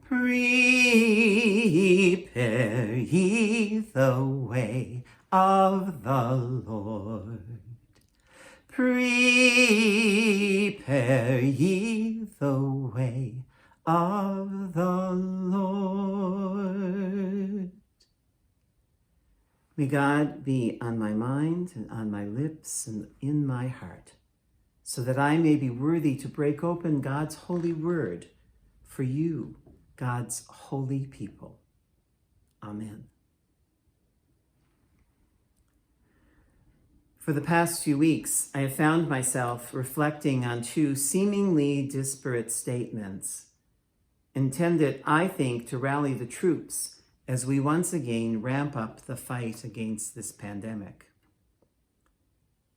Prepare ye the way of the Lord. Prepare ye the way of the Lord. May God be on my mind and on my lips and in my heart, so that I may be worthy to break open God's holy word for you, God's holy people. Amen. For the past few weeks, I have found myself reflecting on two seemingly disparate statements, intended, I think, to rally the troops as we once again ramp up the fight against this pandemic.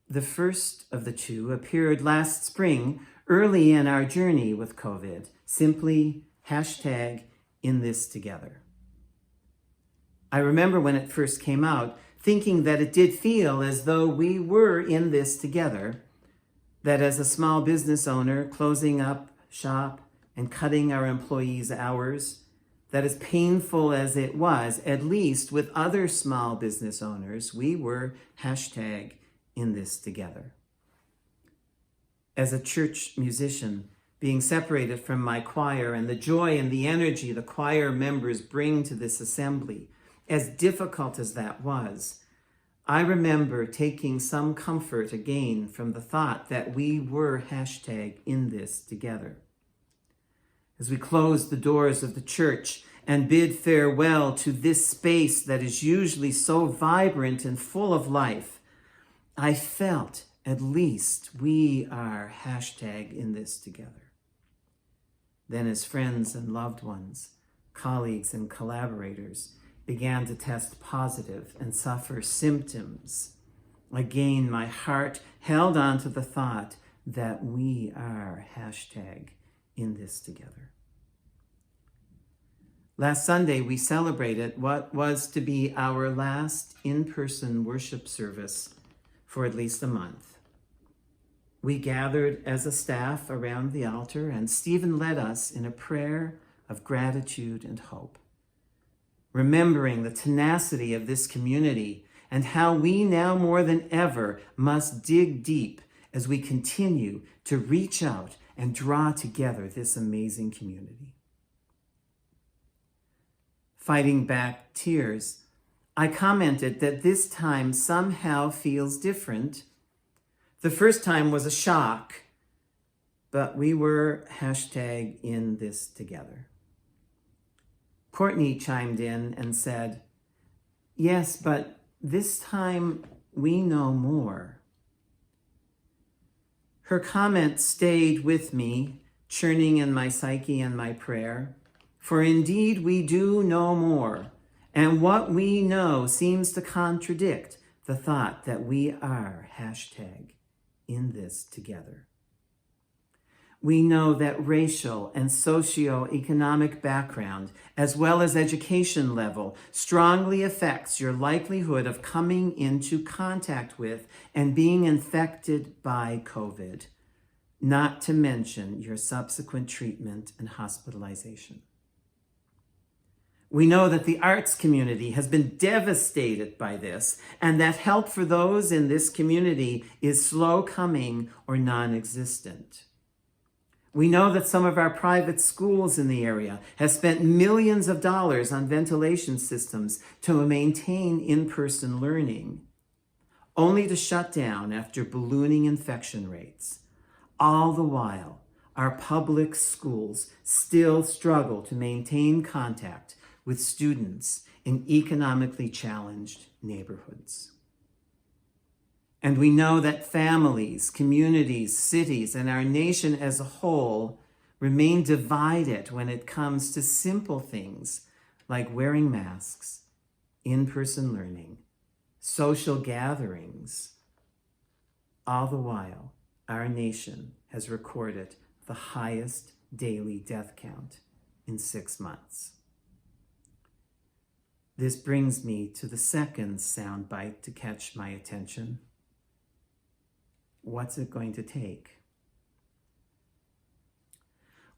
The first of the two appeared last spring, early in our journey with COVID, simply #in this together. I remember when it first came out, thinking that it did feel as though we were in this together, that as a small business owner closing up shop and cutting our employees' hours, that as painful as it was, at least with other small business owners, we were #in this together. As a church musician, being separated from my choir and the joy and the energy the choir members bring to this assembly, as difficult as that was, I remember taking some comfort again from the thought that we were #in this together. As we close the doors of the church and bid farewell to this space that is usually so vibrant and full of life, I felt at least we are #in this together. Then as friends and loved ones, colleagues and collaborators began to test positive and suffer symptoms, again my heart held on to the thought that we are #in this together. Last Sunday, we celebrated what was to be our last in-person worship service for at least a month. We gathered as a staff around the altar, and Stephen led us in a prayer of gratitude and hope, remembering the tenacity of this community and how we now more than ever must dig deep as we continue to reach out and draw together this amazing community. Fighting back tears, I commented that this time somehow feels different. The first time was a shock, but we were #in this together. Courtney chimed in and said, "Yes, but this time we know more." Her comment stayed with me, churning in my psyche and my prayer. For indeed we do know more, and what we know seems to contradict the thought that we are #in this together. We know that racial and socioeconomic background, as well as education level, strongly affects your likelihood of coming into contact with and being infected by COVID, not to mention your subsequent treatment and hospitalization. We know that the arts community has been devastated by this, and that help for those in this community is slow coming or non-existent. We know that some of our private schools in the area have spent millions of dollars on ventilation systems to maintain in-person learning, only to shut down after ballooning infection rates. All the while, our public schools still struggle to maintain contact with students in economically challenged neighborhoods. And we know that families, communities, cities, and our nation as a whole remain divided when it comes to simple things like wearing masks, in-person learning, social gatherings. All the while, our nation has recorded the highest daily death count in 6 months. This brings me to the second soundbite to catch my attention. What's it going to take?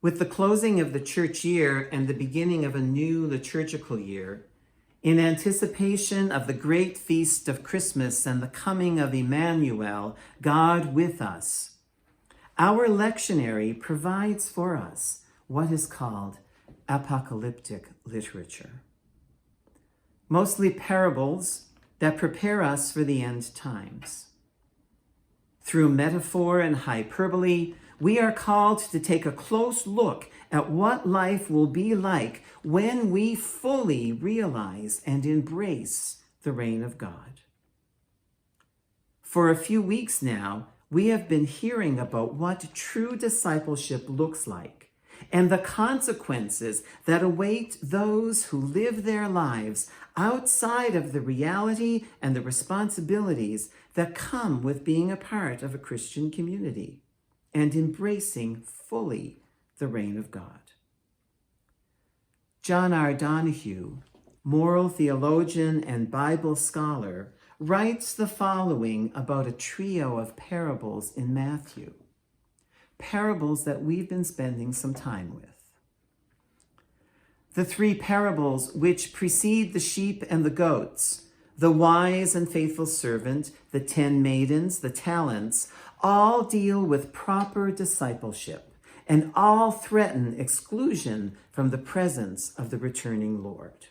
With the closing of the church year and the beginning of a new liturgical year, in anticipation of the great feast of Christmas and the coming of Emmanuel, God with us, our lectionary provides for us what is called apocalyptic literature. Mostly parables that prepare us for the end times. Through metaphor and hyperbole, we are called to take a close look at what life will be like when we fully realize and embrace the reign of God. For a few weeks now, we have been hearing about what true discipleship looks like and the consequences that await those who live their lives outside of the reality and the responsibilities that come with being a part of a Christian community and embracing fully the reign of God. John R. Donahue, moral theologian and Bible scholar, writes the following about a trio of parables in Matthew, parables that we've been spending some time with. The three parables which precede the sheep and the goats, the wise and faithful servant, the 10 maidens, the talents, all deal with proper discipleship, and all threaten exclusion from the presence of the returning Lord.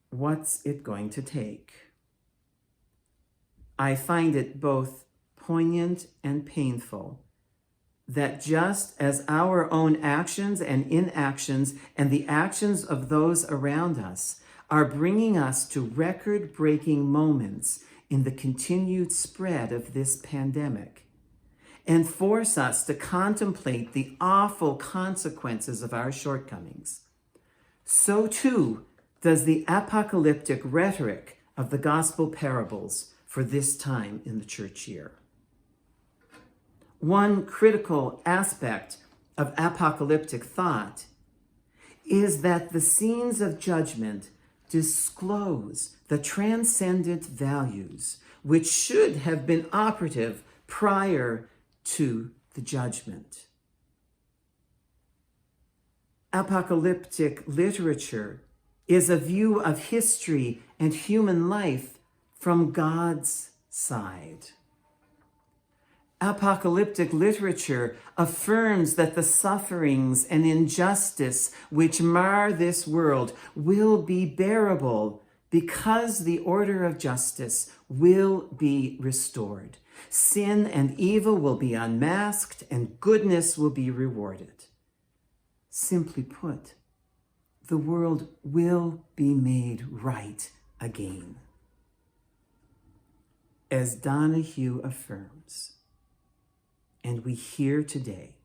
What's it going to take? I find it both poignant and painful that just as our own actions and inactions and the actions of those around us are bringing us to record-breaking moments in the continued spread of this pandemic and force us to contemplate the awful consequences of our shortcomings, so too does the apocalyptic rhetoric of the gospel parables for this time in the church year. One critical aspect of apocalyptic thought is that the scenes of judgment disclose the transcendent values which should have been operative prior to the judgment. Apocalyptic literature is a view of history and human life from God's side. Apocalyptic literature affirms that the sufferings and injustice which mar this world will be bearable because the order of justice will be restored. Sin and evil will be unmasked and goodness will be rewarded. Simply put, the world will be made right again. As Donahue affirms, and we hear today,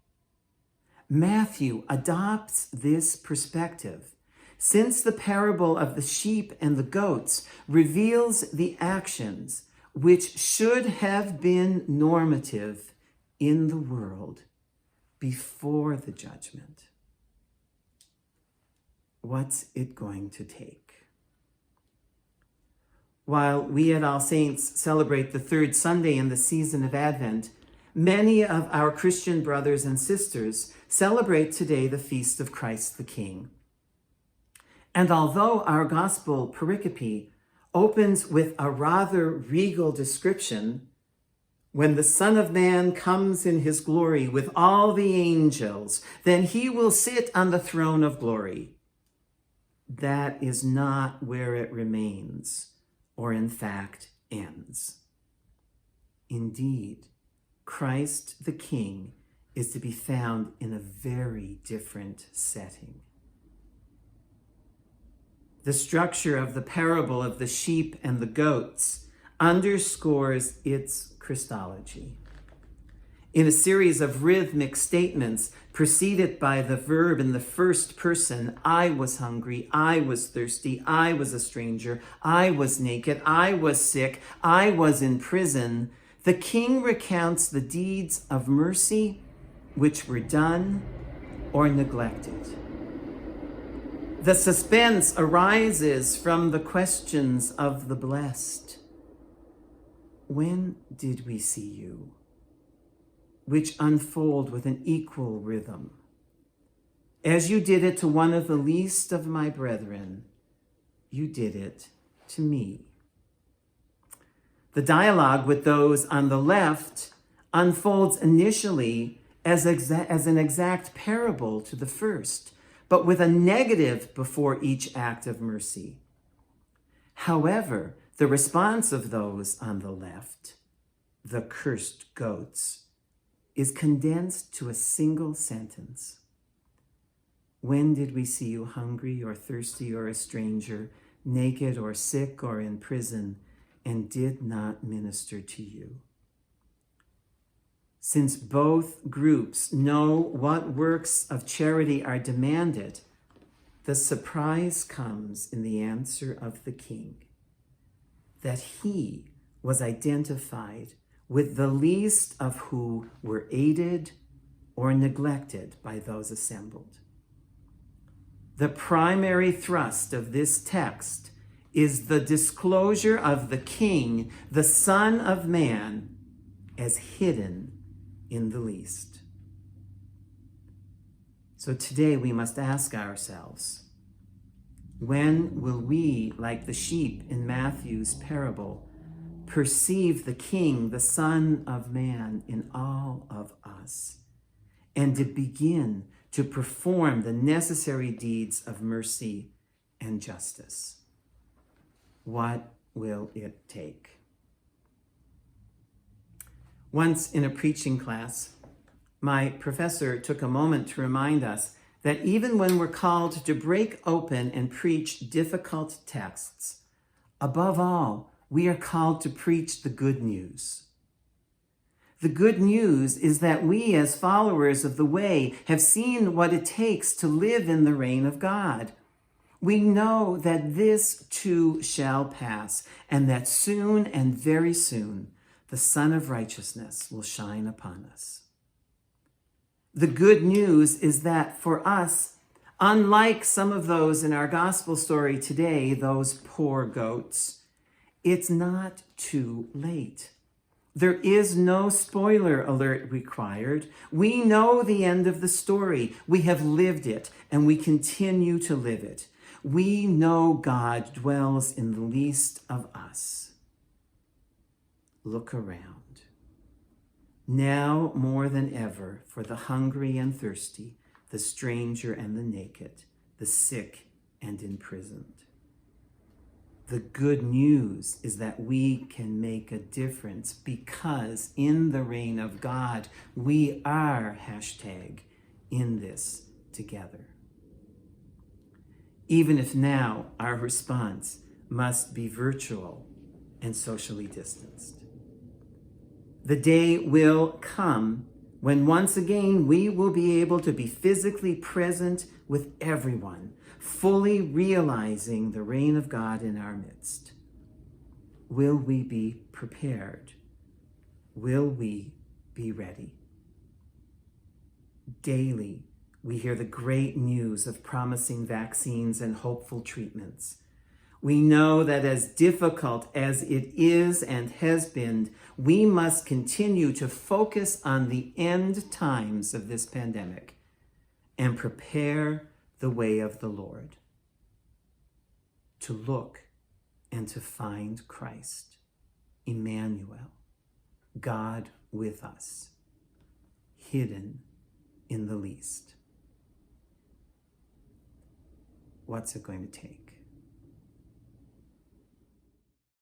Matthew adopts this perspective since the parable of the sheep and the goats reveals the actions which should have been normative in the world before the judgment. What's it going to take? While we at All Saints celebrate the third Sunday in the season of Advent, many of our Christian brothers and sisters celebrate today the feast of Christ the King. And although our gospel pericope opens with a rather regal description, when the Son of Man comes in his glory with all the angels, then he will sit on the throne of glory. That is not where it remains, or in fact ends. Indeed, Christ the King is to be found in a very different setting. The structure of the parable of the sheep and the goats underscores its Christology. In a series of rhythmic statements preceded by the verb in the first person, I was hungry, I was thirsty, I was a stranger, I was naked, I was sick, I was in prison, the king recounts the deeds of mercy which were done or neglected. The suspense arises from the questions of the blessed. When did we see you? which unfold with an equal rhythm. As you did it to one of the least of my brethren, you did it to me. The dialogue with those on the left unfolds initially as an exact parable to the first, but with a negative before each act of mercy. However, the response of those on the left, the cursed goats, is condensed to a single sentence. When did we see you hungry or thirsty or a stranger, naked or sick or in prison, and did not minister to you? Since both groups know what works of charity are demanded, the surprise comes in the answer of the king, that he was identified with the least of who were aided or neglected by those assembled. The primary thrust of this text is the disclosure of the King, the Son of Man, as hidden in the least. So today we must ask ourselves, when will we, like the sheep in Matthew's parable, perceive the King, the Son of Man, in all of us, and to begin to perform the necessary deeds of mercy and justice? What will it take? Once in a preaching class, my professor took a moment to remind us that even when we're called to break open and preach difficult texts, above all, we are called to preach the good news. The good news is that we, as followers of the way, have seen what it takes to live in the reign of God. We know that this too shall pass, and that soon and very soon, the Sun of Righteousness will shine upon us. The good news is that for us, unlike some of those in our gospel story today, those poor goats, it's not too late. There is no spoiler alert required. We know the end of the story. We have lived it, and we continue to live it. We know God dwells in the least of us. Look around. Now more than ever, for the hungry and thirsty, the stranger and the naked, the sick and imprisoned. The good news is that we can make a difference because in the reign of God, we are #in this together. Even if now our response must be virtual and socially distanced. The day will come when once again we will be able to be physically present with everyone, fully realizing the reign of God in our midst. Will we be prepared? Will we be ready? Daily, we hear the great news of promising vaccines and hopeful treatments. We know that as difficult as it is and has been, we must continue to focus on the end times of this pandemic and prepare the way of the Lord, to look and to find Christ, Emmanuel, God with us, hidden in the least. What's it going to take?